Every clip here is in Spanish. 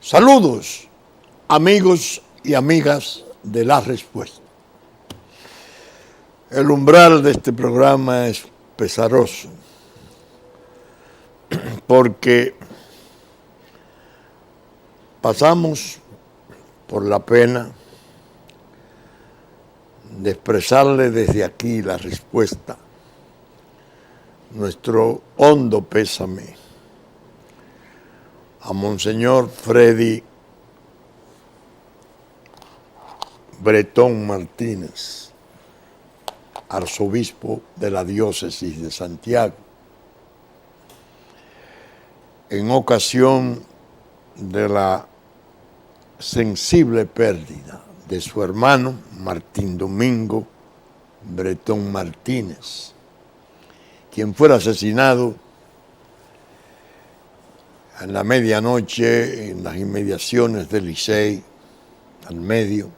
Saludos, amigos y amigas de La Respuesta. El umbral de este programa es pesaroso, porque pasamos por la pena de expresarle desde aquí La Respuesta, nuestro hondo pésame a Monseñor Freddy Bretón Martínez, arzobispo de la diócesis de Santiago, en ocasión de la sensible pérdida de su hermano Martín Domingo Bretón Martínez, quien fuera asesinado en la medianoche en las inmediaciones del Licey, al medio,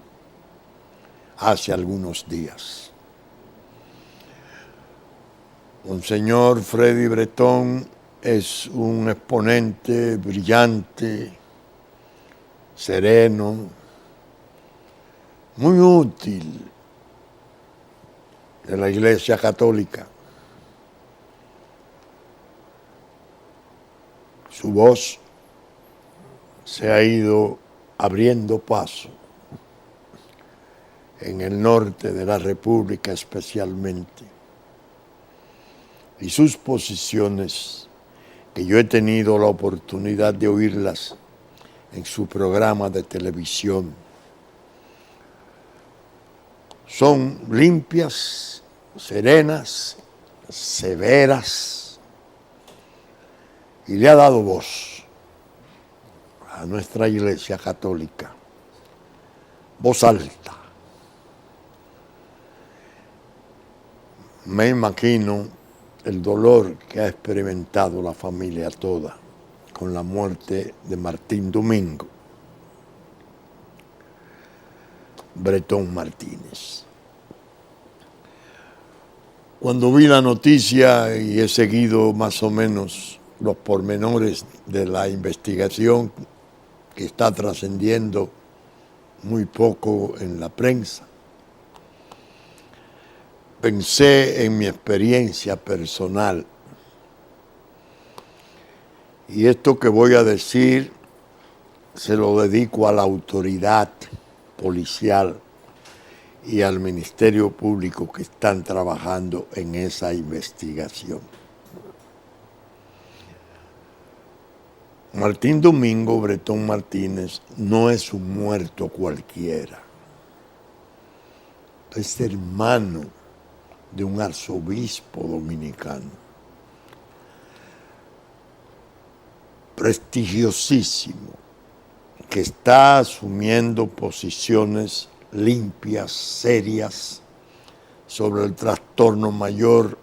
hace algunos días. Monseñor Freddy Bretón es un exponente brillante, sereno, muy útil de la Iglesia Católica. Su voz se ha ido abriendo paso en el norte de la República especialmente, y sus posiciones, que yo he tenido la oportunidad de oírlas en su programa de televisión, son limpias, serenas, severas, y le ha dado voz a nuestra Iglesia Católica, voz alta. Me imagino el dolor que ha experimentado la familia toda con la muerte de Martín Domingo Bretón Martínez. Cuando vi la noticia y he seguido más o menos los pormenores de la investigación que está trascendiendo muy poco en la prensa, pensé en mi experiencia personal, y esto que voy a decir se lo dedico a la autoridad policial y al Ministerio Público que están trabajando en esa investigación. Martín Domingo Bretón Martínez no es un muerto cualquiera, es hermano de un arzobispo dominicano, prestigiosísimo, que está asumiendo posiciones limpias, serias, sobre el trastorno mayor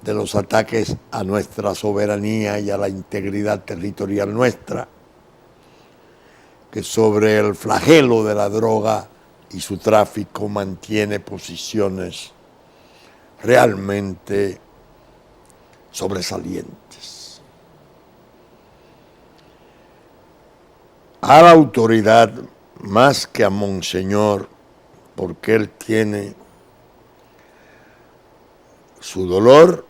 de los ataques a nuestra soberanía y a la integridad territorial nuestra, que sobre el flagelo de la droga y su tráfico mantiene posiciones realmente sobresalientes. A la autoridad, más que a Monseñor, porque él tiene su dolor,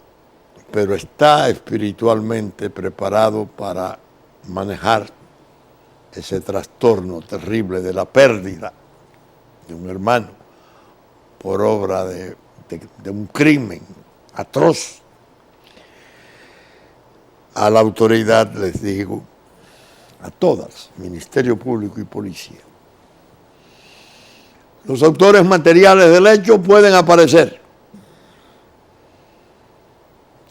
pero está espiritualmente preparado para manejar ese trastorno terrible de la pérdida de un hermano por obra de un crimen atroz. A la autoridad les digo, a todas, Ministerio Público y Policía, los autores materiales del hecho pueden aparecer.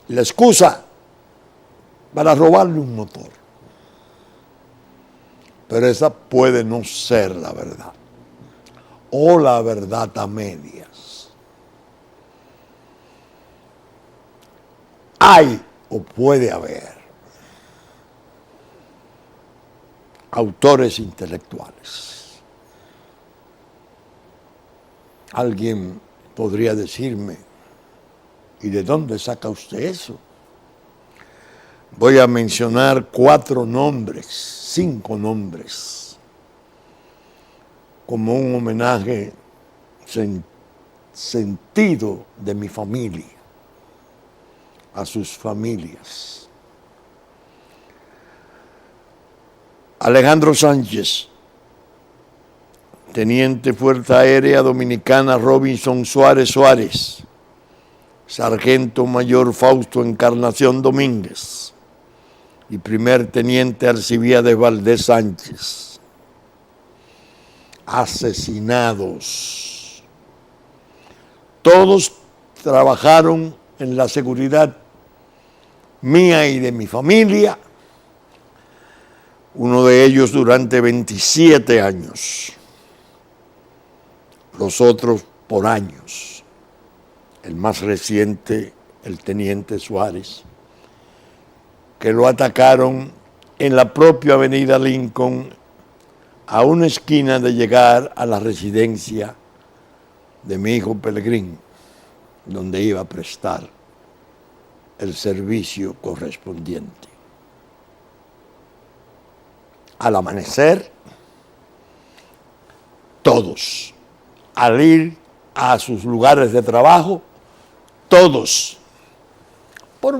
La excusa para robarle un motor, pero esa puede no ser la verdad, o la verdad a medias. Hay o puede haber autores intelectuales. Alguien podría decirme, ¿y de dónde saca usted eso? Voy a mencionar 4 nombres 5 nombres como un homenaje sentido de mi familia, a sus familias. Alejandro Sánchez, Teniente Fuerza Aérea Dominicana Robinson Suárez Suárez, Sargento Mayor Fausto Encarnación Domínguez y Primer Teniente Alcibiades Valdés Sánchez, asesinados. Todos trabajaron en la seguridad mía y de mi familia, uno de ellos durante 27 años, los otros por años. El más reciente, el Teniente Suárez, que lo atacaron en la propia avenida Lincoln, a una esquina de llegar a la residencia de mi hijo Pelegrín, donde iba a prestar el servicio correspondiente. Al amanecer, todos, al ir a sus lugares de trabajo, todos, por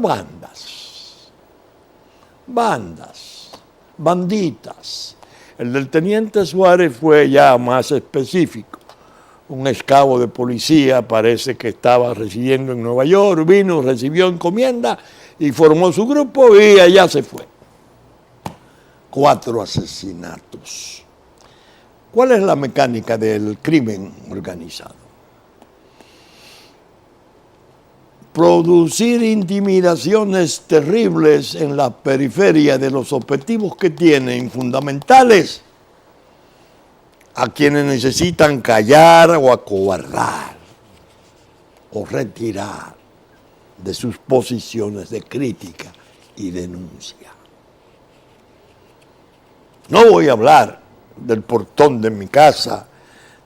banditas. El del Teniente Suárez fue ya más específico. Un escabo de policía, parece que estaba residiendo en Nueva York, vino, recibió encomienda y formó su grupo y allá se fue. 4 asesinatos. ¿Cuál es la mecánica del crimen organizado? Producir intimidaciones terribles en la periferia de los objetivos que tienen fundamentales a quienes necesitan callar o acobardar o retirar de sus posiciones de crítica y denuncia. No voy a hablar del portón de mi casa,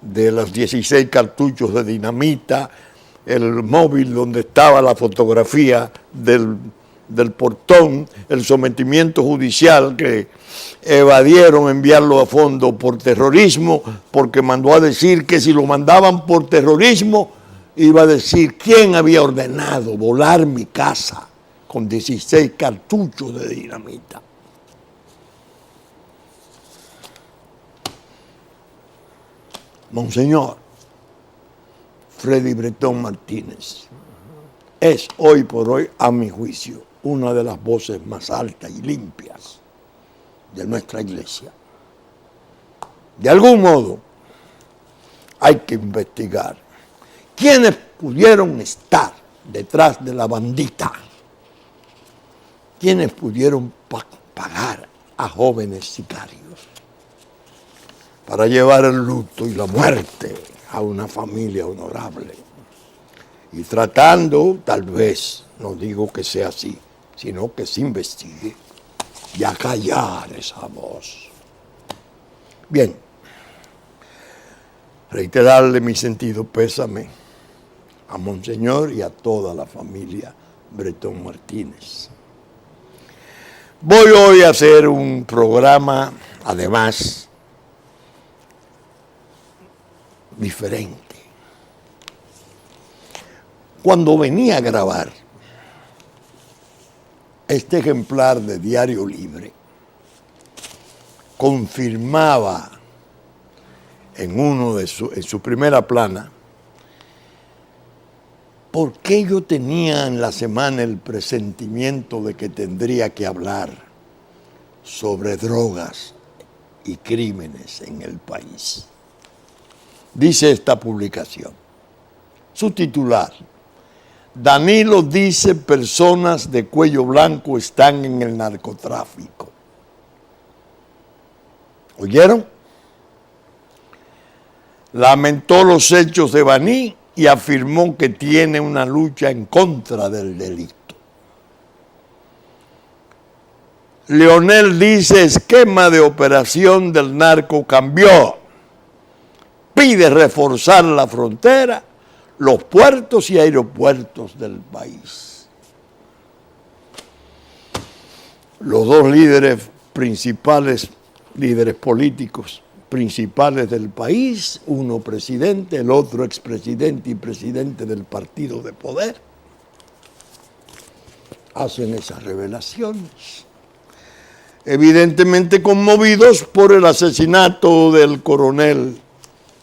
de los 16 cartuchos de dinamita, el móvil donde estaba la fotografía del portón, el sometimiento judicial que evadieron enviarlo a fondo por terrorismo, porque mandó a decir que si lo mandaban por terrorismo, iba a decir quién había ordenado volar mi casa con 16 cartuchos de dinamita. Monseñor Freddy Bretón Martínez es hoy por hoy, a mi juicio, una de las voces más altas y limpias de nuestra iglesia. De algún modo hay que investigar quiénes pudieron estar detrás de la bandita, quiénes pudieron pagar a jóvenes sicarios para llevar el luto y la muerte a una familia honorable. Y tratando, tal vez, no digo que sea así, sino que se investigue y a callar esa voz. Bien, reiterarle mi sentido pésame a Monseñor y a toda la familia Bretón Martínez. Voy hoy a hacer un programa, además, diferente. Cuando venía a grabar este ejemplar de Diario Libre, confirmaba en su primera plana por qué yo tenía en la semana el presentimiento de que tendría que hablar sobre drogas y crímenes en el país. Dice esta publicación, su titular: Danilo dice personas de cuello blanco están en el narcotráfico. ¿Oyeron? Lamentó los hechos de Baní y afirmó que tiene una lucha en contra del delito. Leonel dice esquema de operación del narco cambió. Pide reforzar la frontera, los puertos y aeropuertos del país. Los dos líderes principales líderes políticos principales del país, uno presidente, el otro expresidente y presidente del partido de poder, hacen esas revelaciones. Evidentemente conmovidos por el asesinato del coronel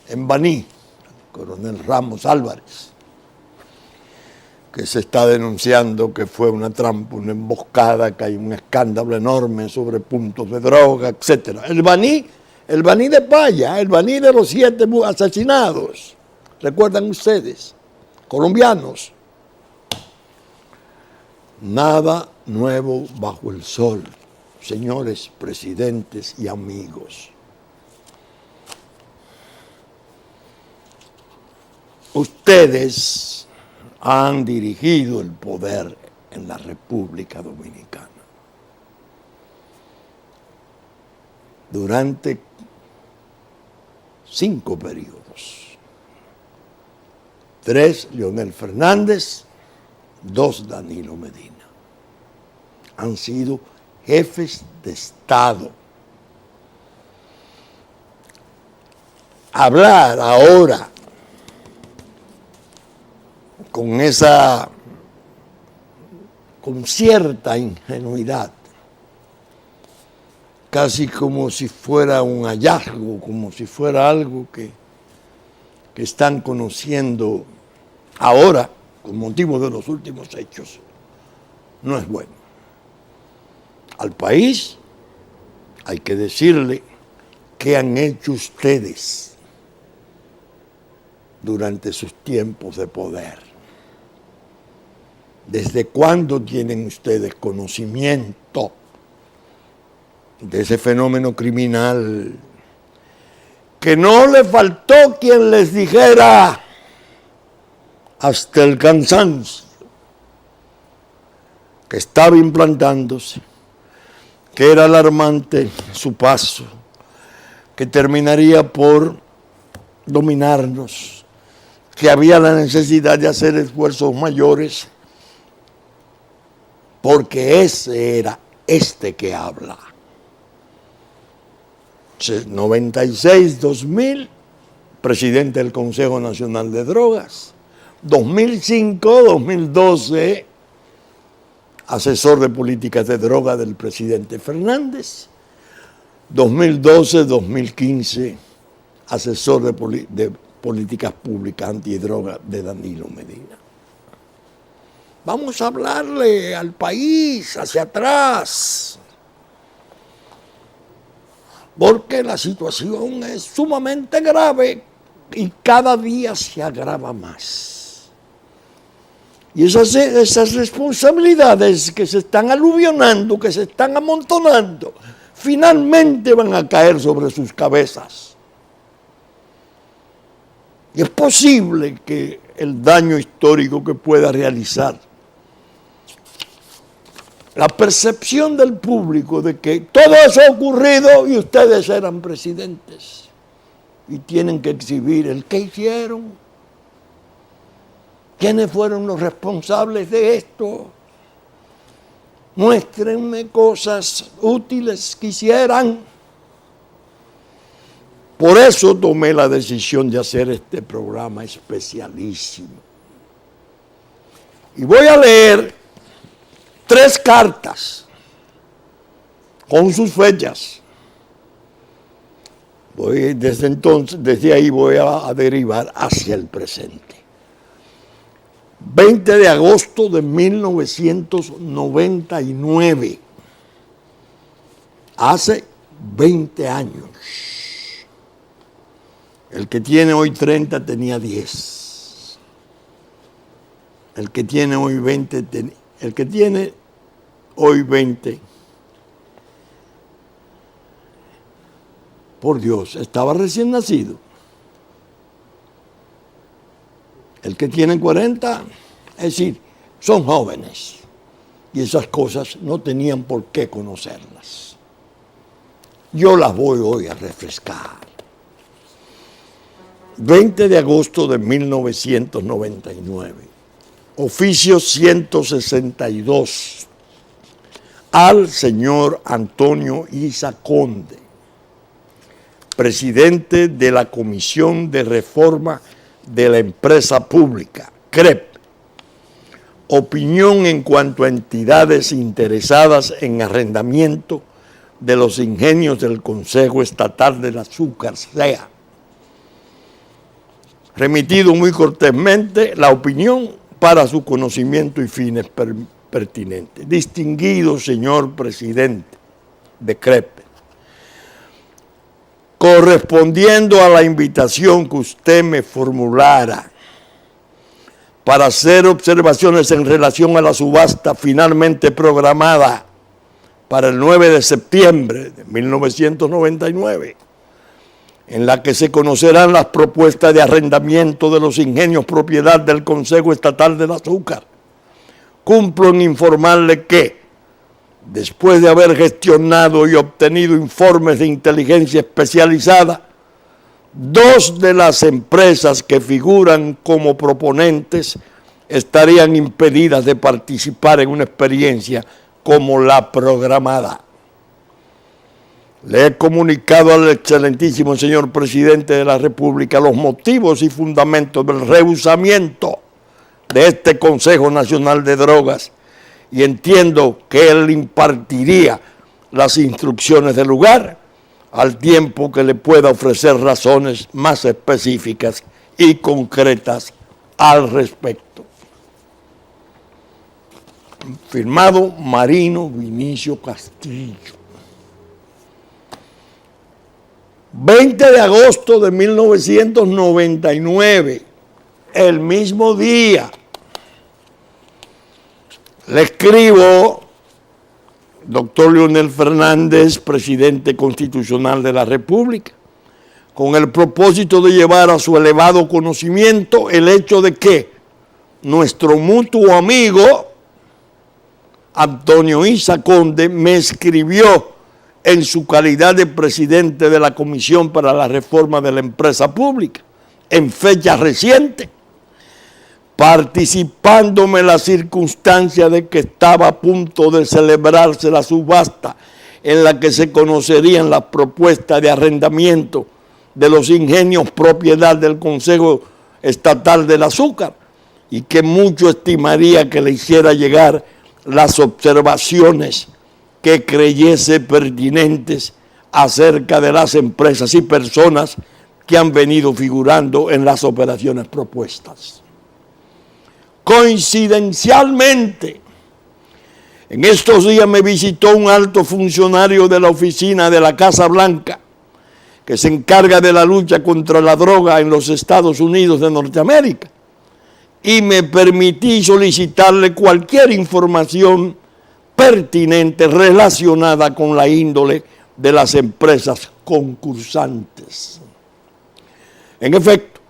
en Baní, el coronel Ramos Álvarez, que se está denunciando que fue una trampa, una emboscada, que hay un escándalo enorme sobre puntos de droga, etc. El Baní de Paya, el Baní de los 7 asesinados, ¿recuerdan ustedes? Colombianos. Nada nuevo bajo el sol, señores presidentes y amigos. Ustedes han dirigido el poder en la República Dominicana durante 5 periodos. 3, Leonel Fernández, 2, Danilo Medina. Han sido jefes de Estado. Hablar ahora con cierta ingenuidad, casi como si fuera un hallazgo, como si fuera algo que están conociendo ahora con motivo de los últimos hechos, no es bueno. Al país hay que decirle qué han hecho ustedes durante sus tiempos de poder. ¿Desde cuándo tienen ustedes conocimiento de ese fenómeno criminal que no le faltó quien les dijera hasta el cansancio que estaba implantándose, que era alarmante su paso, que terminaría por dominarnos, que había la necesidad de hacer esfuerzos mayores, porque ese era este que habla. 96-2000, presidente del Consejo Nacional de Drogas. 2005-2012, asesor de políticas de droga del presidente Fernández. 2012-2015, asesor de políticas públicas antidroga de Danilo Medina. Vamos a hablarle al país hacia atrás, porque la situación es sumamente grave y cada día se agrava más. Y esas responsabilidades que se están aluvionando, que se están amontonando, finalmente van a caer sobre sus cabezas. Y es posible que el daño histórico que pueda realizar la percepción del público de que todo eso ha ocurrido y ustedes eran presidentes y tienen que exhibir el que hicieron, quiénes fueron los responsables de esto, muéstrenme cosas útiles que hicieran. Por eso tomé la decisión de hacer este programa especialísimo. Y voy a leer 3 cartas con sus fechas. Desde ahí voy a derivar hacia el presente. 20 de agosto de 1999, hace 20 años. El que tiene hoy 30 tenía 10. El que tiene hoy 20 por Dios, estaba recién nacido. El que tiene 40, es decir, son jóvenes. Y esas cosas no tenían por qué conocerlas. Yo las voy hoy a refrescar. 20 de agosto de 1999. Oficio 162. al señor Antonio Isa Conde, presidente de la Comisión de Reforma de la Empresa Pública, CREP, opinión en cuanto a entidades interesadas en arrendamiento de los ingenios del Consejo Estatal del Azúcar, SEA. Remitido muy cortésmente la opinión para su conocimiento y fines pertinentes. Distinguido señor presidente de CREP, correspondiendo a la invitación que usted me formulara para hacer observaciones en relación a la subasta finalmente programada para el 9 de septiembre de 1999, en la que se conocerán las propuestas de arrendamiento de los ingenios propiedad del Consejo Estatal del Azúcar, cumplo en informarle que, después de haber gestionado y obtenido informes de inteligencia especializada, 2 de las empresas que figuran como proponentes estarían impedidas de participar en una experiencia como la programada. Le he comunicado al excelentísimo señor presidente de la República los motivos y fundamentos del rehusamiento de este Consejo Nacional de Drogas y entiendo que él impartiría las instrucciones del lugar al tiempo que le pueda ofrecer razones más específicas y concretas al respecto. Firmado Marino Vinicio Castillo. 20 de agosto de 1999, el mismo día, le escribo, doctor Leonel Fernández, presidente constitucional de la República, con el propósito de llevar a su elevado conocimiento el hecho de que nuestro mutuo amigo Antonio Isa Conde me escribió en su calidad de presidente de la Comisión para la Reforma de la Empresa Pública, en fecha reciente, participándome en la circunstancia de que estaba a punto de celebrarse la subasta en la que se conocerían las propuestas de arrendamiento de los ingenios propiedad del Consejo Estatal del Azúcar y que mucho estimaría que le hiciera llegar las observaciones que creyese pertinentes acerca de las empresas y personas que han venido figurando en las operaciones propuestas. Coincidencialmente, en estos días me visitó un alto funcionario de la oficina de la Casa Blanca que se encarga de la lucha contra la droga en los Estados Unidos de Norteamérica y me permití solicitarle cualquier información pertinente relacionada con la índole de las empresas concursantes. En efecto,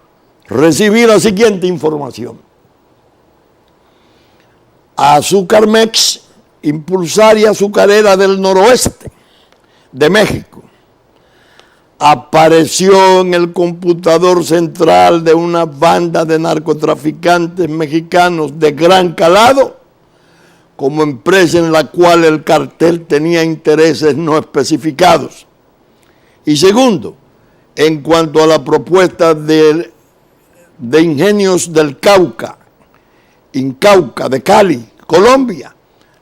recibí la siguiente información. Azúcarmex, impulsaria azucarera del noroeste de México, apareció en el computador central de una banda de narcotraficantes mexicanos de gran calado como empresa en la cual el cartel tenía intereses no especificados. Y segundo, en cuanto a la propuesta de ingenios del Cauca, Incauca, de Cali, Colombia,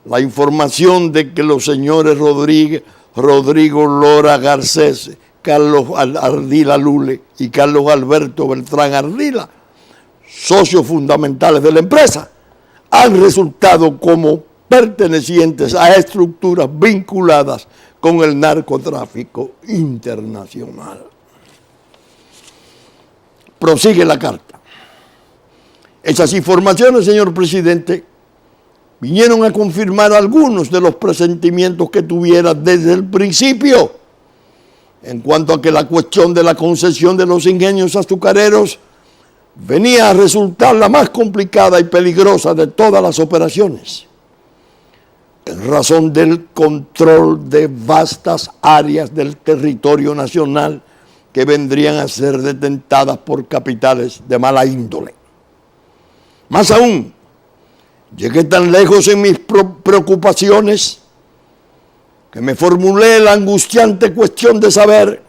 la información de que los señores Rodrigo Lora Garcés, Carlos Ardila Lule y Carlos Alberto Beltrán Ardila, socios fundamentales de la empresa, han resultado como pertenecientes a estructuras vinculadas con el narcotráfico internacional. Prosigue la carta. Esas informaciones, señor presidente, vinieron a confirmar algunos de los presentimientos que tuviera desde el principio en cuanto a que la cuestión de la concesión de los ingenios azucareros venía a resultar la más complicada y peligrosa de todas las operaciones, en razón del control de vastas áreas del territorio nacional que vendrían a ser detentadas por capitales de mala índole. Más aún, llegué tan lejos en mis preocupaciones que me formulé la angustiante cuestión de saber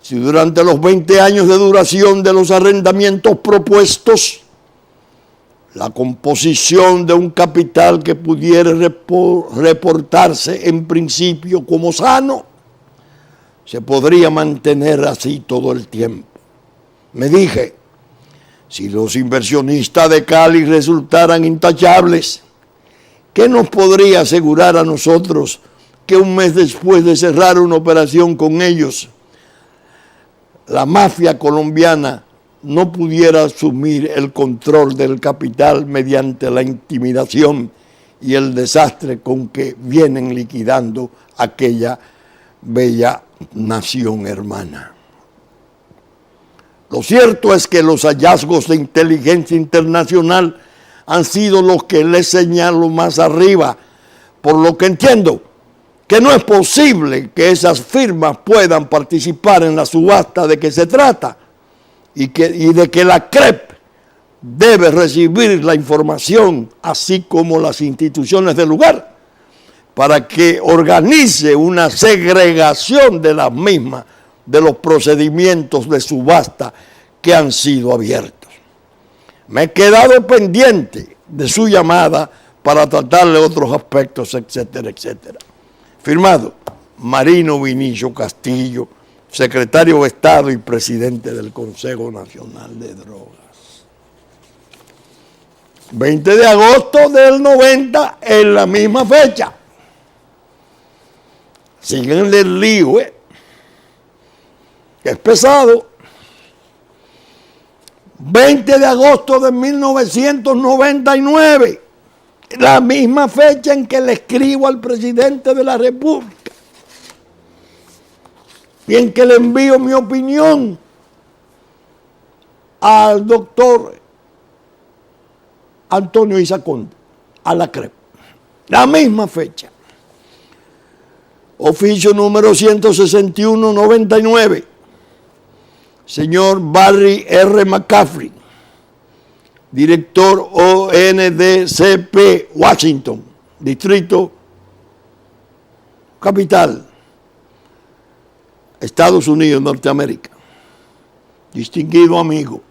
si durante los 20 años de duración de los arrendamientos propuestos, la composición de un capital que pudiera reportarse en principio como sano, se podría mantener así todo el tiempo. Me dije, si los inversionistas de Cali resultaran intachables, ¿qué nos podría asegurar a nosotros que un mes después de cerrar una operación con ellos, la mafia colombiana no pudiera asumir el control del capital mediante la intimidación y el desastre con que vienen liquidando aquella bella nación hermana? Lo cierto es que los hallazgos de inteligencia internacional han sido los que les señalo más arriba, por lo que entiendo que no es posible que esas firmas puedan participar en la subasta de que se trata y de que la CREP debe recibir la información, así como las instituciones del lugar, para que organice una segregación de las mismas, de los procedimientos de subasta que han sido abiertos. Me he quedado pendiente de su llamada para tratarle otros aspectos, etcétera, etcétera. Firmado, Marino Vinicio Castillo, secretario de Estado y presidente del Consejo Nacional de Drogas. 20 de agosto del 90, en la misma fecha. Siguen el lío, que es pesado. 20 de agosto de 1999, la misma fecha en que le escribo al presidente de la República y en que le envío mi opinión al doctor Antonio Isaconde, a la CREP. La misma fecha. Oficio número 161-99. Señor Barry R. McCaffrey, director ONDCP, Washington, Distrito Capital, Estados Unidos, Norteamérica. Distinguido amigo,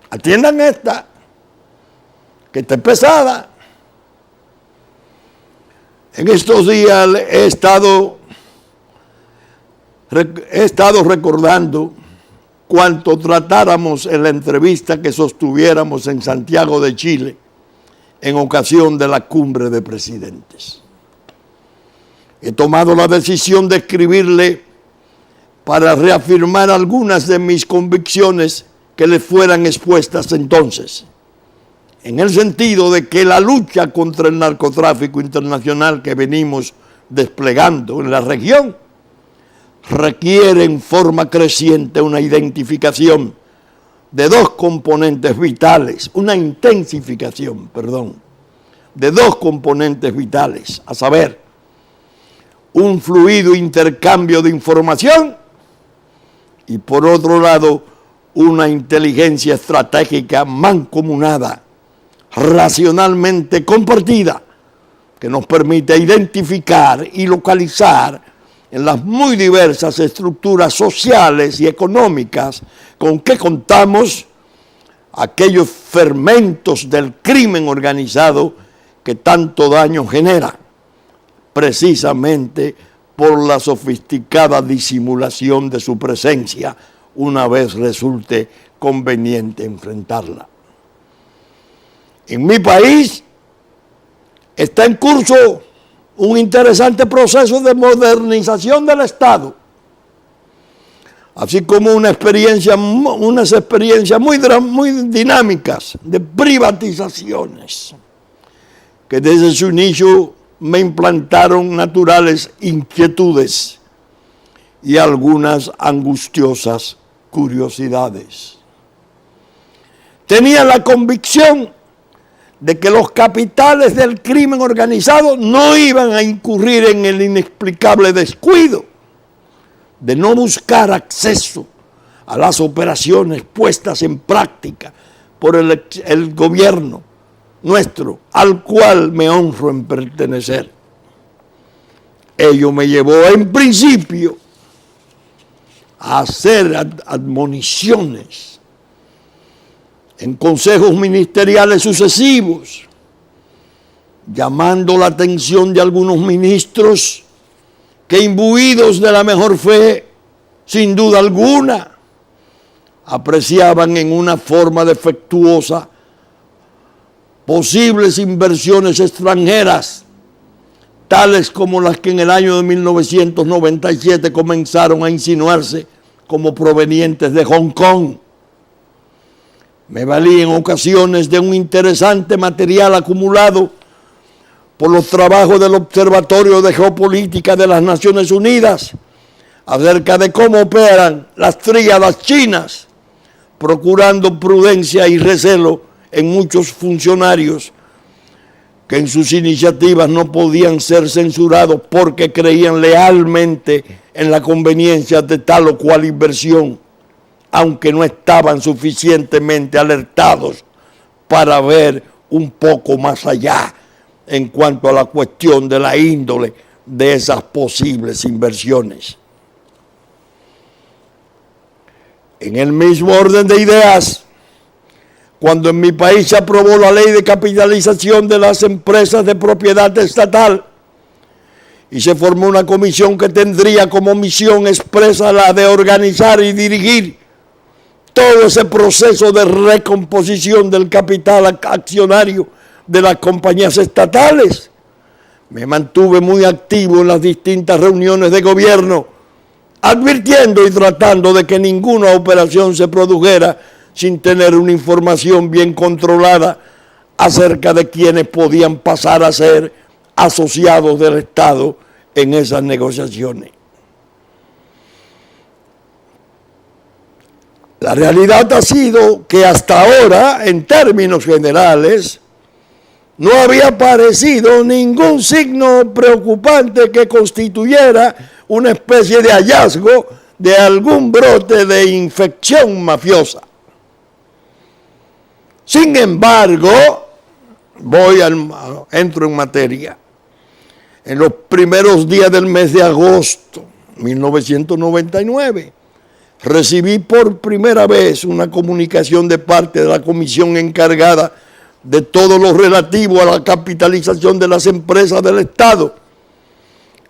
atiendan esta, que está pesada. En estos días he estado recordando cuanto tratáramos en la entrevista que sostuviéramos en Santiago de Chile en ocasión de la cumbre de presidentes. He tomado la decisión de escribirle para reafirmar algunas de mis convicciones que le fueran expuestas entonces, en el sentido de que la lucha contra el narcotráfico internacional que venimos desplegando en la región requiere en forma creciente una identificación de dos componentes vitales, una intensificación, de dos componentes vitales, a saber, un fluido intercambio de información y por otro lado, una inteligencia estratégica mancomunada, racionalmente compartida, que nos permite identificar y localizar en las muy diversas estructuras sociales y económicas con que contamos aquellos fermentos del crimen organizado que tanto daño genera, precisamente por la sofisticada disimulación de su presencia una vez resulte conveniente enfrentarla. En mi país está en curso un interesante proceso de modernización del Estado, así como unas experiencias muy dinámicas de privatizaciones que desde su inicio me implantaron naturales inquietudes y algunas angustiosas curiosidades. Tenía la convicción de que los capitales del crimen organizado no iban a incurrir en el inexplicable descuido de no buscar acceso a las operaciones puestas en práctica por el gobierno nuestro, al cual me honro en pertenecer. Ello me llevó en principio a hacer admoniciones en consejos ministeriales sucesivos, llamando la atención de algunos ministros que, imbuidos de la mejor fe, sin duda alguna, apreciaban en una forma defectuosa posibles inversiones extranjeras, tales como las que en el año de 1997 comenzaron a insinuarse como provenientes de Hong Kong. Me valí en ocasiones de un interesante material acumulado por los trabajos del Observatorio de Geopolítica de las Naciones Unidas acerca de cómo operan las tríadas chinas, procurando prudencia y recelo en muchos funcionarios que en sus iniciativas no podían ser censurados porque creían lealmente en la conveniencia de tal o cual inversión, aunque no estaban suficientemente alertados para ver un poco más allá en cuanto a la cuestión de la índole de esas posibles inversiones. En el mismo orden de ideas, cuando en mi país se aprobó la ley de capitalización de las empresas de propiedad estatal y se formó una comisión que tendría como misión expresa la de organizar y dirigir todo ese proceso de recomposición del capital accionario de las compañías estatales, me mantuve muy activo en las distintas reuniones de gobierno, advirtiendo y tratando de que ninguna operación se produjera sin tener una información bien controlada acerca de quienes podían pasar a ser asociados del Estado en esas negociaciones. La realidad ha sido que hasta ahora, en términos generales, no había aparecido ningún signo preocupante que constituyera una especie de hallazgo de algún brote de infección mafiosa. Sin embargo, entro en materia. En los primeros días del mes de agosto de 1999, recibí por primera vez una comunicación de parte de la comisión encargada de todo lo relativo a la capitalización de las empresas del Estado,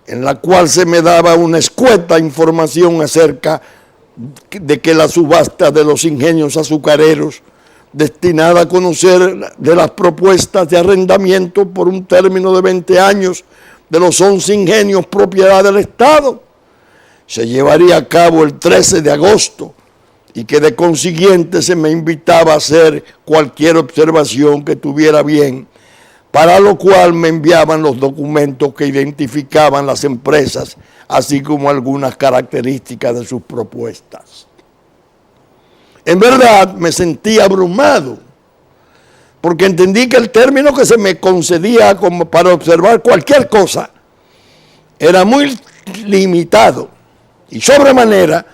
en la cual se me daba una escueta información acerca de que la subasta de los ingenios azucareros, destinada a conocer de las propuestas de arrendamiento por un término de 20 años de los 11 ingenios propiedad del Estado, se llevaría a cabo el 13 de agosto y que de consiguiente se me invitaba a hacer cualquier observación que tuviera bien, para lo cual me enviaban los documentos que identificaban las empresas, así como algunas características de sus propuestas. En verdad me sentí abrumado, porque entendí que el término que se me concedía como para observar cualquier cosa era muy limitado y sobremanera,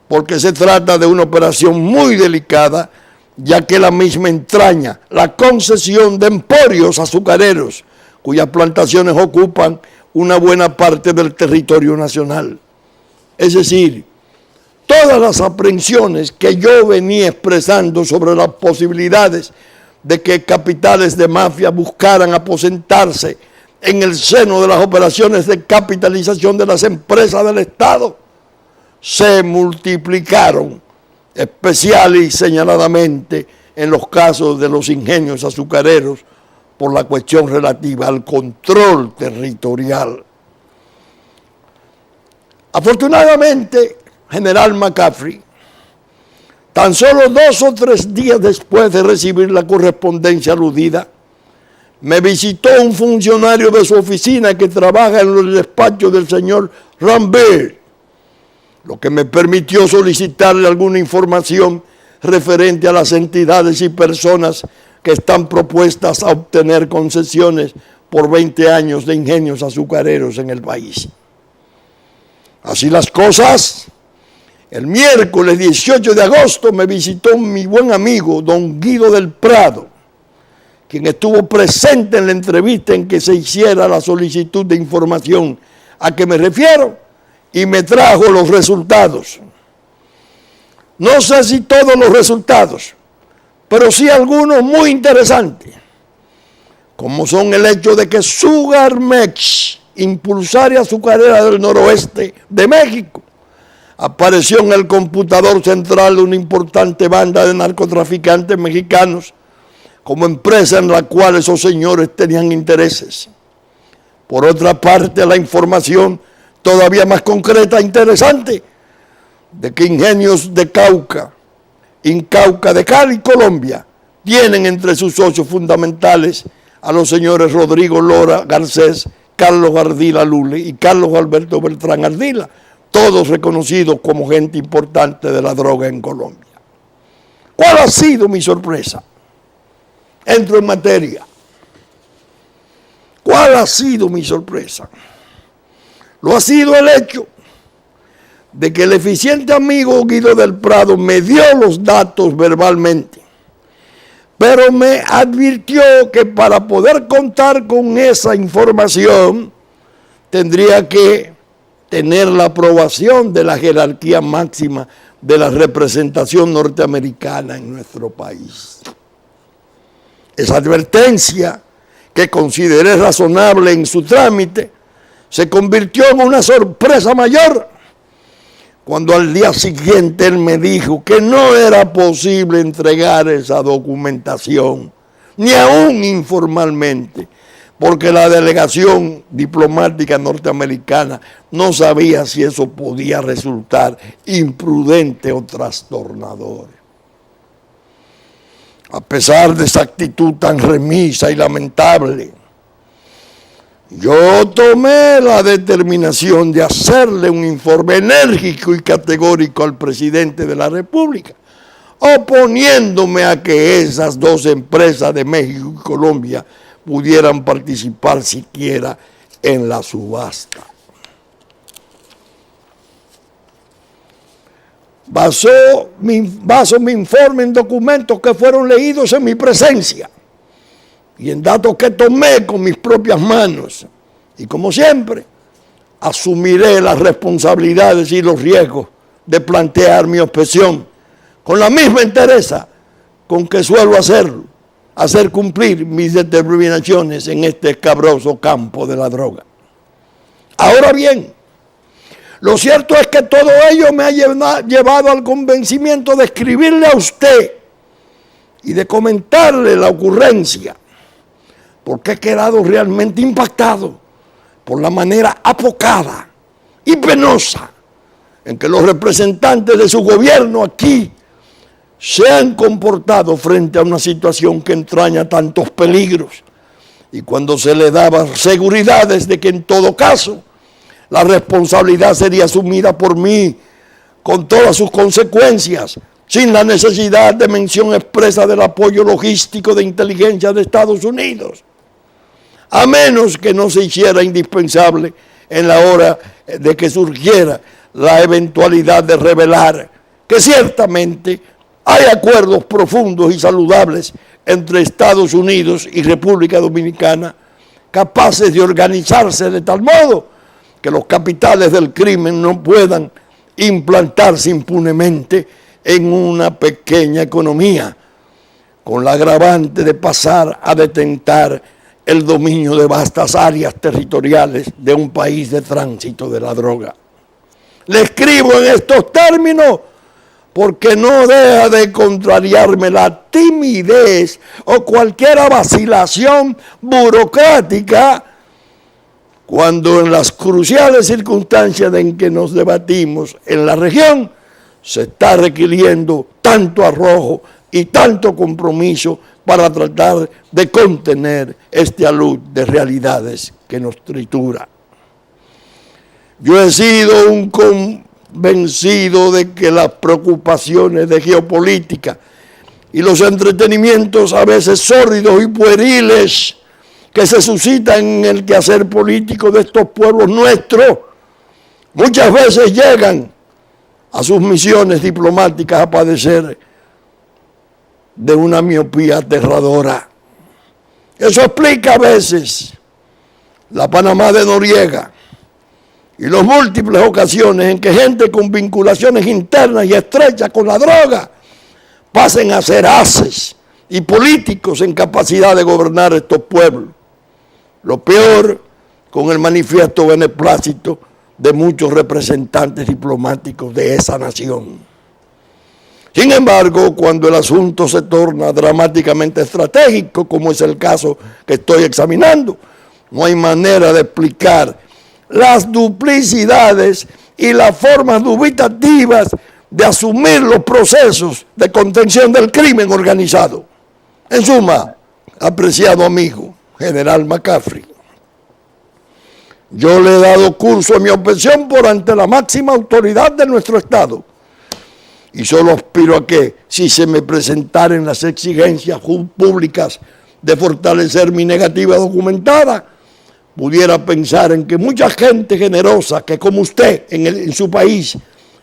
porque se trata de una operación muy delicada, ya que la misma entraña la concesión de emporios azucareros, cuyas plantaciones ocupan una buena parte del territorio nacional. Es decir, todas las aprehensiones que yo venía expresando sobre las posibilidades de que capitales de mafia buscaran aposentarse en el seno de las operaciones de capitalización de las empresas del Estado, se multiplicaron, especial y señaladamente en los casos de los ingenios azucareros, por la cuestión relativa al control territorial. Afortunadamente, General McCaffrey, tan solo 2 o 3 días después de recibir la correspondencia aludida, me visitó un funcionario de su oficina que trabaja en el despacho del señor Rambert, lo que me permitió solicitarle alguna información referente a las entidades y personas que están propuestas a obtener concesiones por 20 años de ingenios azucareros en el país. Así las cosas, el miércoles 18 de agosto me visitó mi buen amigo don Guido del Prado, quien estuvo presente en la entrevista en que se hiciera la solicitud de información a qué me refiero y me trajo los resultados. No sé si todos los resultados, pero sí algunos muy interesantes, como son el hecho de que Sugarmex, impulsaria azucarera del noroeste de México, apareció en el computador central de una importante banda de narcotraficantes mexicanos como empresa en la cual esos señores tenían intereses. Por otra parte, la información todavía más concreta e interesante de que Ingenios de Cauca, Incauca de Cali, Colombia, tienen entre sus socios fundamentales a los señores Rodrigo Lora Garcés, Carlos Ardila Lule y Carlos Alberto Beltrán Ardila, todos reconocidos como gente importante de la droga en Colombia. ¿Cuál ha sido mi sorpresa? Entro en materia. ¿Cuál ha sido mi sorpresa? Lo ha sido el hecho de que el eficiente amigo Guido del Prado me dio los datos verbalmente, pero me advirtió que para poder contar con esa información tendría que tener la aprobación de la jerarquía máxima de la representación norteamericana en nuestro país. Esa advertencia, que consideré razonable en su trámite, se convirtió en una sorpresa mayor cuando al día siguiente él me dijo que no era posible entregar esa documentación, ni aún informalmente, porque la delegación diplomática norteamericana no sabía si eso podía resultar imprudente o trastornador. A pesar de esa actitud tan remisa y lamentable, yo tomé la determinación de hacerle un informe enérgico y categórico al presidente de la República, oponiéndome a que esas dos empresas de México y Colombia pudieran participar siquiera en la subasta. Baso mi informe en documentos que fueron leídos en mi presencia y en datos que tomé con mis propias manos. Y como siempre, asumiré las responsabilidades y los riesgos de plantear mi objeción con la misma entereza con que suelo hacerlo, hacer cumplir mis determinaciones en este escabroso campo de la droga. Ahora bien, lo cierto es que todo ello me ha llevado al convencimiento de escribirle a usted y de comentarle la ocurrencia, porque he quedado realmente impactado por la manera apocada y penosa en que los representantes de su gobierno aquí se han comportado frente a una situación que entraña tantos peligros, y cuando se le daba seguridades de que en todo caso la responsabilidad sería asumida por mí con todas sus consecuencias, sin la necesidad de mención expresa del apoyo logístico de inteligencia de Estados Unidos, a menos que no se hiciera indispensable en la hora de que surgiera la eventualidad de revelar que ciertamente hay acuerdos profundos y saludables entre Estados Unidos y República Dominicana, capaces de organizarse de tal modo que los capitales del crimen no puedan implantarse impunemente en una pequeña economía, con la agravante de pasar a detentar el dominio de vastas áreas territoriales de un país de tránsito de la droga. Le escribo en estos términos porque no deja de contrariarme la timidez o cualquier vacilación burocrática cuando en las cruciales circunstancias en que nos debatimos en la región se está requiriendo tanto arrojo y tanto compromiso para tratar de contener este alud de realidades que nos tritura. Yo he sido un convencido de que las preocupaciones de geopolítica y los entretenimientos a veces sórdidos y pueriles que se suscitan en el quehacer político de estos pueblos nuestros, muchas veces llegan a sus misiones diplomáticas a padecer de una miopía aterradora. Eso explica a veces la Panamá de Noriega, y las múltiples ocasiones en que gente con vinculaciones internas y estrechas con la droga pasen a ser haces y políticos en capacidad de gobernar estos pueblos. Lo peor, con el manifiesto beneplácito de muchos representantes diplomáticos de esa nación. Sin embargo, cuando el asunto se torna dramáticamente estratégico, como es el caso que estoy examinando, no hay manera de explicar las duplicidades y las formas dubitativas de asumir los procesos de contención del crimen organizado. En suma, apreciado amigo, general McCaffrey, yo le he dado curso a mi objeción por ante la máxima autoridad de nuestro Estado y solo aspiro a que, si se me presentaren las exigencias públicas de fortalecer mi negativa documentada, pudiera pensar en que mucha gente generosa que como usted en su país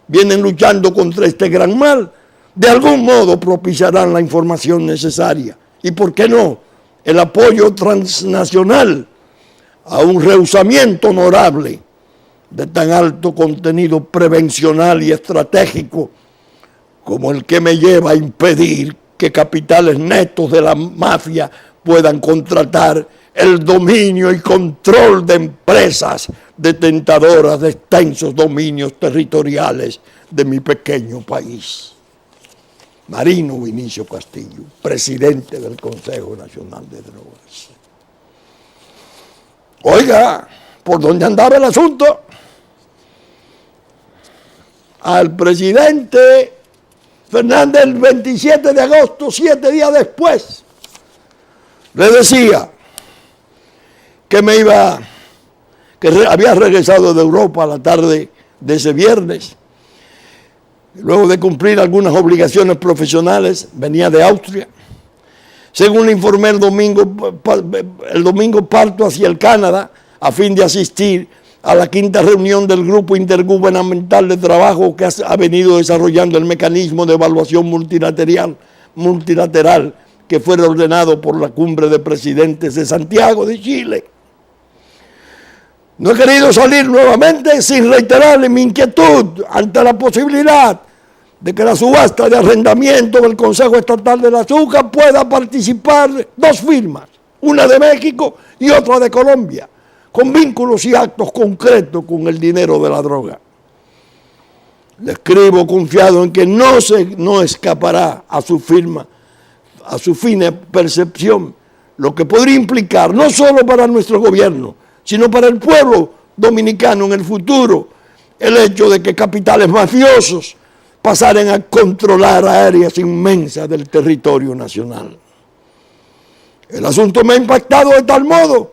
vienen luchando contra este gran mal, de algún modo propiciarán la información necesaria y, ¿por qué no?, el apoyo transnacional a un rehusamiento honorable de tan alto contenido prevencional y estratégico como el que me lleva a impedir que capitales netos de la mafia puedan contratar el dominio y control de empresas detentadoras de extensos dominios territoriales de mi pequeño país. Marino Vinicio Castillo, presidente del Consejo Nacional de Drogas. Oiga, ¿por dónde andaba el asunto? Al presidente Fernández el 27 de agosto, 7 días después, le decía que había regresado de Europa a la tarde de ese viernes. Luego de cumplir algunas obligaciones profesionales, venía de Austria. Según le informé el domingo parto hacia el Canadá a fin de asistir a la 5ª reunión del Grupo Intergubernamental de Trabajo que ha venido desarrollando el mecanismo de evaluación multilateral que fue ordenado por la Cumbre de Presidentes de Santiago de Chile. No he querido salir nuevamente sin reiterarle mi inquietud ante la posibilidad de que la subasta de arrendamiento del Consejo Estatal del Azúcar pueda participar 2 firmas, una de México y otra de Colombia, con vínculos y actos concretos con el dinero de la droga. Le escribo confiado en que no escapará a su firma, a su fina percepción, lo que podría implicar no solo para nuestro gobierno, sino para el pueblo dominicano en el futuro, el hecho de que capitales mafiosos pasaren a controlar áreas inmensas del territorio nacional. El asunto me ha impactado de tal modo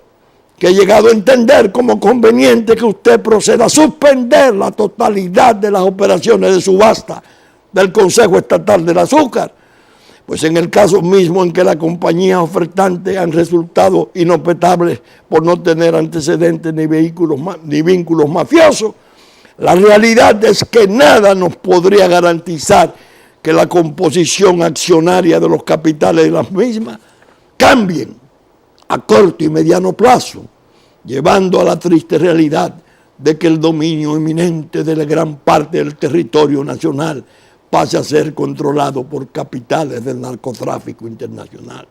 que he llegado a entender como conveniente que usted proceda a suspender la totalidad de las operaciones de subasta del Consejo Estatal del Azúcar, pues en el caso mismo en que las compañías ofertantes han resultado inoperables por no tener antecedentes ni vínculos mafiosos, la realidad es que nada nos podría garantizar que la composición accionaria de los capitales de las mismas cambien a corto y mediano plazo, llevando a la triste realidad de que el dominio inminente de la gran parte del territorio nacional pase a ser controlado por capitales del narcotráfico internacional.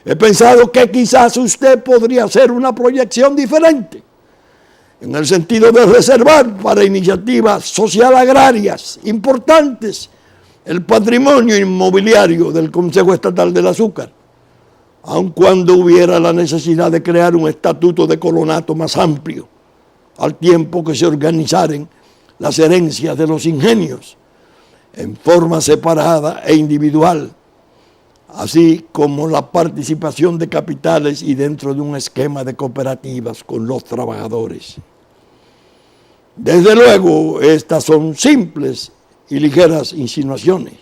He pensado que quizás usted podría hacer una proyección diferente, en el sentido de reservar para iniciativas social agrarias importantes el patrimonio inmobiliario del Consejo Estatal del Azúcar, aun cuando hubiera la necesidad de crear un estatuto de colonato más amplio, al tiempo que se organizaren las herencias de los ingenios en forma separada e individual, así como la participación de capitales y dentro de un esquema de cooperativas con los trabajadores. Desde luego, estas son simples y ligeras insinuaciones,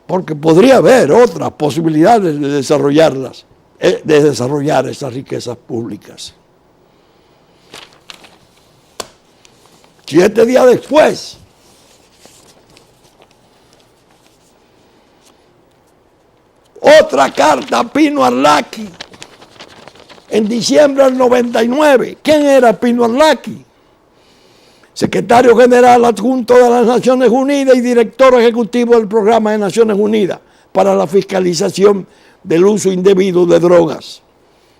porque podría haber otras posibilidades de desarrollar esas riquezas públicas. 7 días después, otra carta a Pino Arlaqui, en diciembre del 99. ¿Quién era Pino Arlaqui? secretario general adjunto de las Naciones Unidas y director ejecutivo del Programa de Naciones Unidas para la fiscalización del uso indebido de drogas.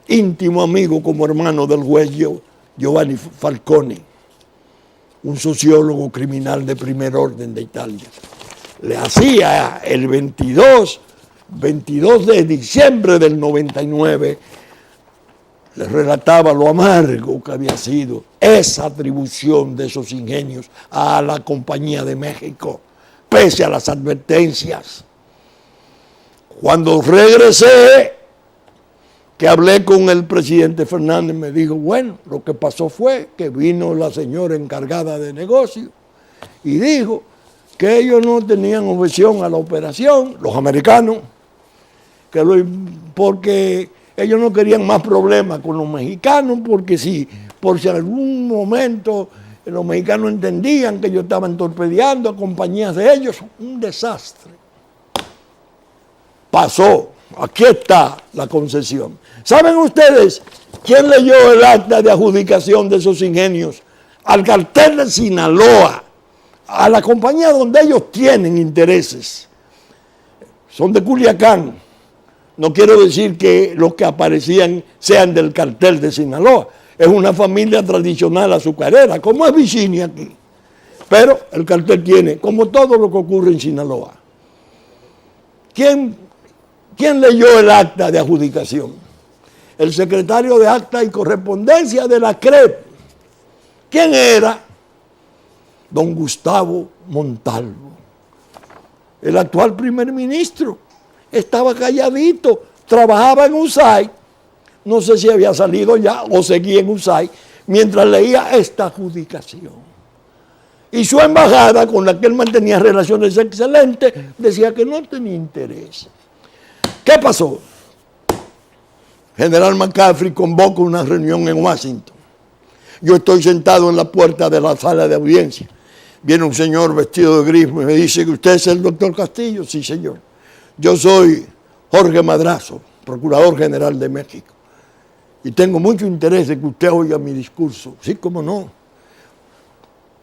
Íntimo amigo como hermano del juez Giovanni Falcone, un sociólogo criminal de primer orden de Italia. Le hacía el 22 de diciembre del 99, le relataba lo amargo que había sido esa atribución de esos ingenios a la Compañía de México, pese a las advertencias. Cuando regresé, que hablé con el presidente Fernández, me dijo, bueno, lo que pasó fue que vino la señora encargada de negocio y dijo que ellos no tenían objeción a la operación, los americanos, porque ellos no querían más problemas con los mexicanos, porque por si en algún momento los mexicanos entendían que ellos estaban torpedeando a compañías de ellos, un desastre. Pasó, aquí está la concesión. ¿Saben ustedes quién leyó el acta de adjudicación de esos ingenios al cartel de Sinaloa, a la compañía donde ellos tienen intereses? Son de Culiacán. No quiero decir que los que aparecían sean del cartel de Sinaloa. Es una familia tradicional azucarera, como es Vicini aquí. Pero el cartel tiene, como todo lo que ocurre en Sinaloa. ¿Quién leyó el acta de adjudicación? El secretario de Acta y Correspondencia de la CREP. ¿Quién era? Don Gustavo Montalvo, el actual primer ministro. Estaba calladito, trabajaba en USAID, no sé si había salido ya o seguía en USAID, mientras leía esta adjudicación. Y su embajada, con la que él mantenía relaciones excelentes, decía que no tenía interés. ¿Qué pasó? General McCaffrey convoca una reunión en Washington. Yo estoy sentado en la puerta de la sala de audiencia. Viene un señor vestido de gris y me dice que usted es el doctor Castillo. Sí, señor. Yo soy Jorge Madrazo, Procurador General de México. Y tengo mucho interés de que usted oiga mi discurso. Sí, cómo no.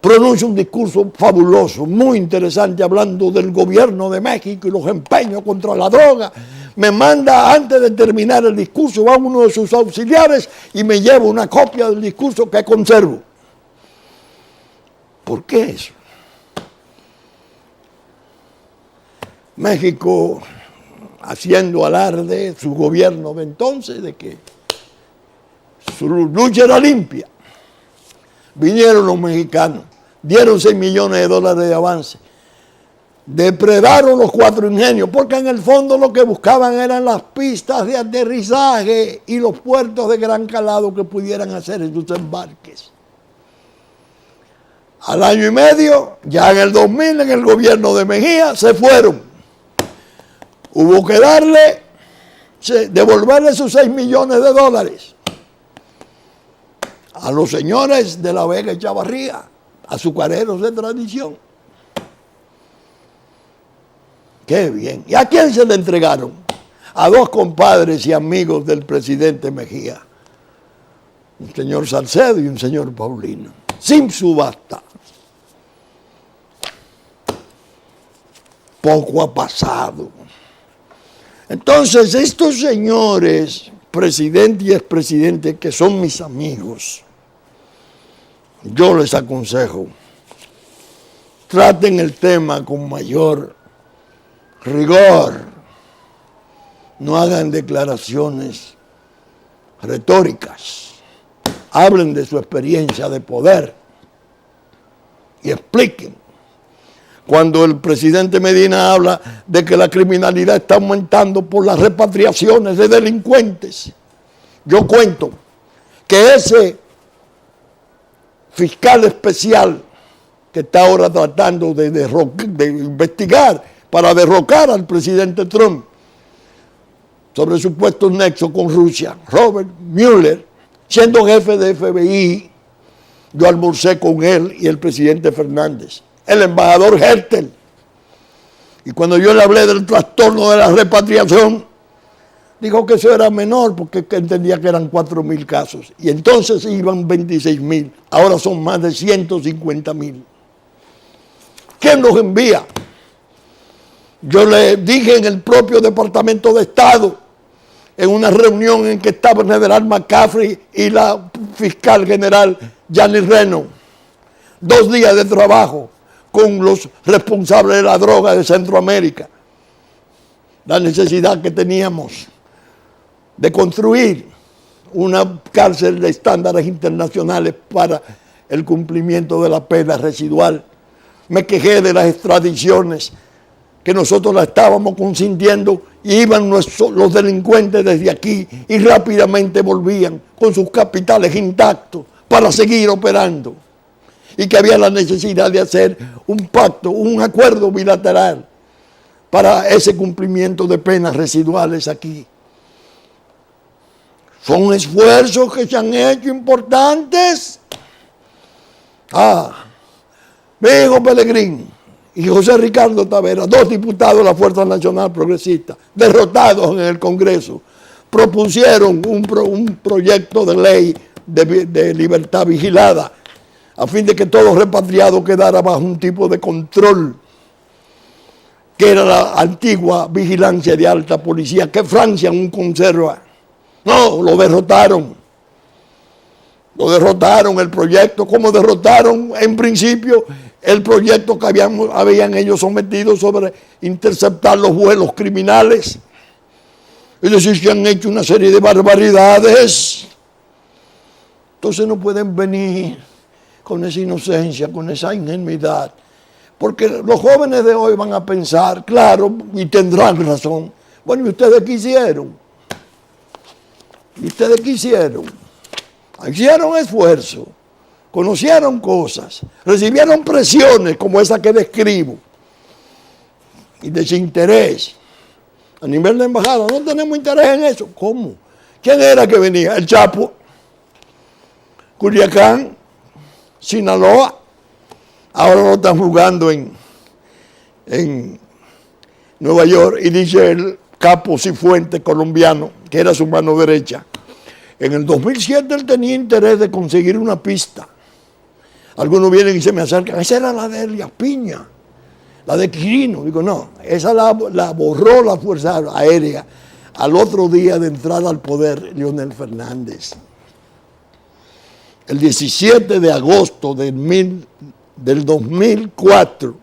Pronuncia un discurso fabuloso, muy interesante, hablando del gobierno de México y los empeños contra la droga. Me manda, antes de terminar el discurso, va uno de sus auxiliares y me lleva una copia del discurso que conservo. ¿Por qué eso? México haciendo alarde, su gobierno de entonces, de que su lucha era limpia. Vinieron los mexicanos, dieron $6 millones de avance, depredaron los 4 ingenios, porque en el fondo lo que buscaban eran las pistas de aterrizaje y los puertos de gran calado que pudieran hacer esos embarques. Al año y medio, ya en el 2000, en el gobierno de Mejía, se fueron. Hubo que devolverle esos $6 millones a los señores de La Vega y Chavarría, azucareros de tradición. Qué bien. ¿Y a quién se le entregaron? A 2 compadres y amigos del presidente Mejía, un señor Salcedo y un señor Paulino, sin subasta. Poco ha pasado. Entonces, estos señores, presidente y expresidente, que son mis amigos, yo les aconsejo, traten el tema con mayor rigor, no hagan declaraciones retóricas, hablen de su experiencia de poder y expliquen. Cuando el presidente Medina habla de que la criminalidad está aumentando por las repatriaciones de delincuentes, yo cuento que ese fiscal especial que está ahora tratando de investigar para derrocar al presidente Trump sobre supuestos nexos con Rusia, Robert Mueller, siendo jefe de FBI, yo almorcé con él y el presidente Fernández, el embajador Hertel. Y cuando yo le hablé del trastorno de la repatriación, dijo que eso era menor porque entendía que eran 4.000 casos. Y entonces iban 26.000. Ahora son más de 150.000. ¿Quién los envía? Yo le dije en el propio Departamento de Estado, en una reunión en que estaba el general McCaffrey y la fiscal general Janet Reno, 2 días de trabajo con los responsables de la droga de Centroamérica, la necesidad que teníamos de construir una cárcel de estándares internacionales para el cumplimiento de la pena residual. Me quejé de las extradiciones, que nosotros la estábamos consintiendo, y iban los delincuentes desde aquí y rápidamente volvían con sus capitales intactos para seguir operando. Y que había la necesidad de hacer un pacto, un acuerdo bilateral para ese cumplimiento de penas residuales aquí. Son esfuerzos que se han hecho importantes. Mi hijo Pelegrín y José Ricardo Tavera, 2 diputados de la Fuerza Nacional Progresista, derrotados en el Congreso, propusieron un proyecto de ley de libertad vigilada, a fin de que todo repatriado quedara bajo un tipo de control, que era la antigua vigilancia de alta policía, que Francia aún conserva. No, lo derrotaron. Lo derrotaron el proyecto, como derrotaron en principio el proyecto que habían ellos sometido sobre interceptar los vuelos criminales. Es decir, que han hecho una serie de barbaridades. Entonces no pueden venir con esa inocencia, con esa ingenuidad. Porque los jóvenes de hoy van a pensar, claro, y tendrán razón. Bueno, ¿y ustedes qué hicieron? ¿Y ustedes qué hicieron? Hicieron esfuerzo, conocieron cosas, recibieron presiones como esa que describo, y desinterés. A nivel de embajada, no tenemos interés en eso. ¿Cómo? ¿Quién era que venía? El Chapo, Culiacán, Sinaloa. Ahora lo están jugando en Nueva York, y dice el capo Cifuentes, colombiano, que era su mano derecha. En el 2007 él tenía interés de conseguir una pista. Algunos vienen y se me acercan, esa era la de Elias Piña, la de Quirino. Digo, no, esa la borró la Fuerza Aérea al otro día de entrar al poder Leonel Fernández. El 17 de agosto del 2004,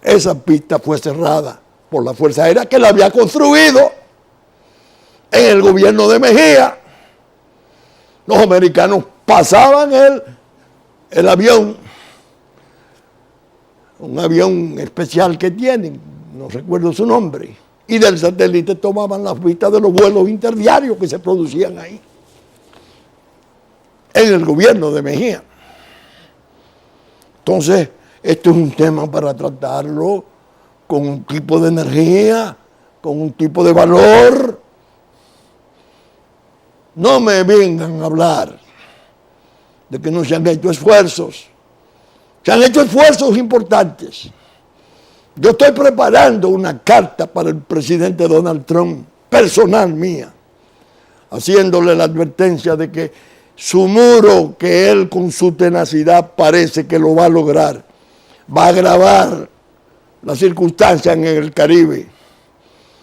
esa pista fue cerrada por la Fuerza Aérea, que la había construido en el gobierno de Mejía. Los americanos pasaban el avión, un avión especial que tienen, no recuerdo su nombre, y del satélite tomaban las vistas de los vuelos interdiarios que se producían ahí, en el gobierno de Mejía. Entonces, esto es un tema para tratarlo con un tipo de energía, con un tipo de valor. No me vengan a hablar de que no se han hecho esfuerzos. Se han hecho esfuerzos importantes. Yo estoy preparando una carta para el presidente Donald Trump, personal mía, haciéndole la advertencia de que su muro, que él con su tenacidad parece que lo va a lograr, va a agravar las circunstancias en el Caribe.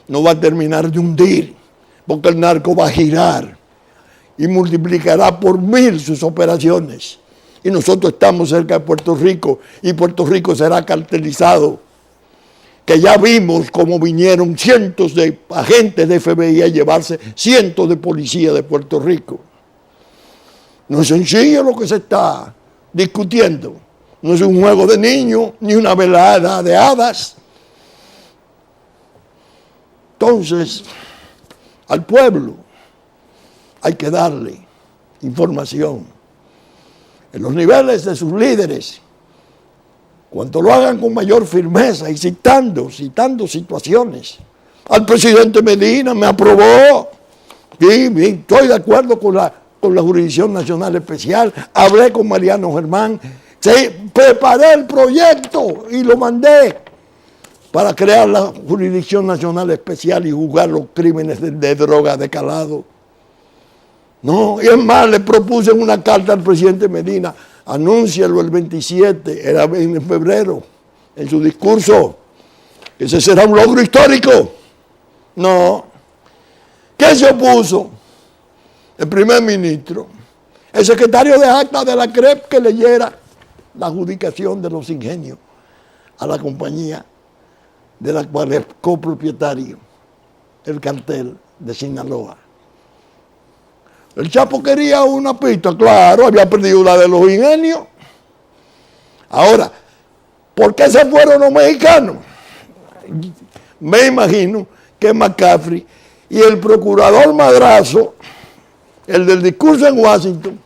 No va a terminar de hundir, porque el narco va a girar y multiplicará por 1000 sus operaciones. Y nosotros estamos cerca de Puerto Rico, y Puerto Rico será cartelizado. Que ya vimos cómo vinieron cientos de agentes de FBI a llevarse cientos de policías de Puerto Rico. No es sencillo lo que se está discutiendo. No es un juego de niños, ni una velada de hadas. Entonces, al pueblo hay que darle información en los niveles de sus líderes, cuanto lo hagan con mayor firmeza y citando situaciones. Al presidente Medina me aprobó, sí, estoy de acuerdo con la Jurisdicción Nacional Especial, hablé con Mariano Germán, preparé el proyecto y lo mandé. para crear la Jurisdicción Nacional Especial y juzgar los crímenes de droga de calado. No, y es más, le propuse una carta al presidente Medina, anúncialo el 27, era en febrero, en su discurso, que ese será un logro histórico. No. ¿Qué se opuso? El primer ministro, el secretario de acta de la CREP, que leyera la adjudicación de los ingenios a la compañía de la cual es copropietario el cartel de Sinaloa. El Chapo quería una pista, claro, había perdido la de los ingenios. Ahora, ¿por qué se fueron los mexicanos? Me imagino que McCaffrey y el procurador Madrazo, el del discurso en Washington,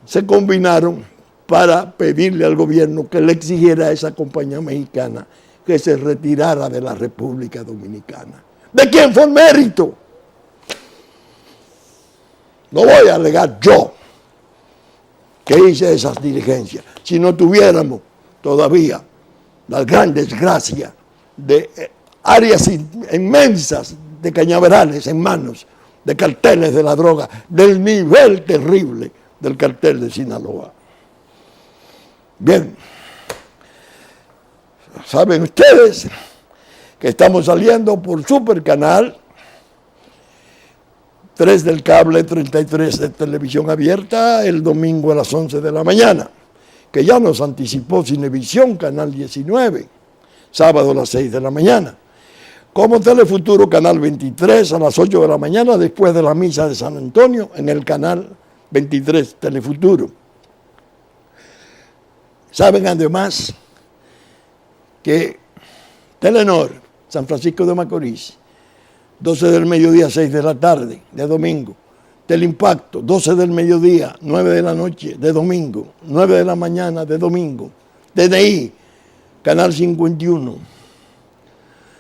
se combinaron para pedirle al gobierno que le exigiera a esa compañía mexicana que se retirara de la República Dominicana. ¿De quién fue el mérito? No voy a alegar yo que hice esas diligencias, si no tuviéramos todavía la gran desgracia de áreas inmensas de cañaverales en manos de carteles de la droga, del nivel terrible del cartel de Sinaloa. Bien, saben ustedes que estamos saliendo por Supercanal, 3 del cable, 33 de televisión abierta, el domingo a las 11 de la mañana, que ya nos anticipó Cinevisión, Canal 19, sábado a las 6 de la mañana. Como Telefuturo, Canal 23, a las 8 de la mañana, después de la misa de San Antonio, en el Canal 23 Telefuturo. Saben además que Telenor, San Francisco de Macorís, 12 del mediodía, 6 de la tarde, de domingo. Teleimpacto, 12 del mediodía, 9 de la noche, de domingo. 9 de la mañana, de domingo. DNI, Canal 51,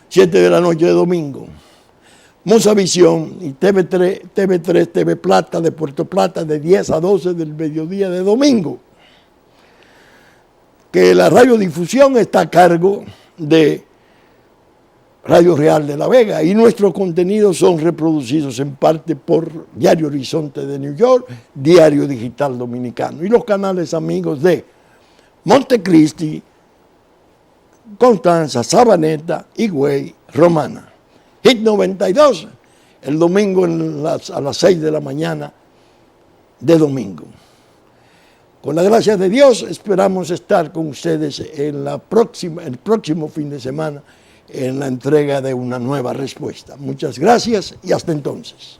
7 de la noche, de domingo. Musavisión y TV3, TV Plata, de Puerto Plata, de 10 a 12 del mediodía, de domingo. Que la radiodifusión está a cargo de Radio Real de La Vega y nuestros contenidos son reproducidos en parte por Diario Horizonte de New York, Diario Digital Dominicano y los canales amigos de Montecristi, Constanza, Sabaneta, Higüey, Romana. Hit 92, el domingo a las 6 de la mañana de domingo. Con la gracia de Dios esperamos estar con ustedes en el próximo fin de semana en la entrega de una nueva respuesta. Muchas gracias y hasta entonces.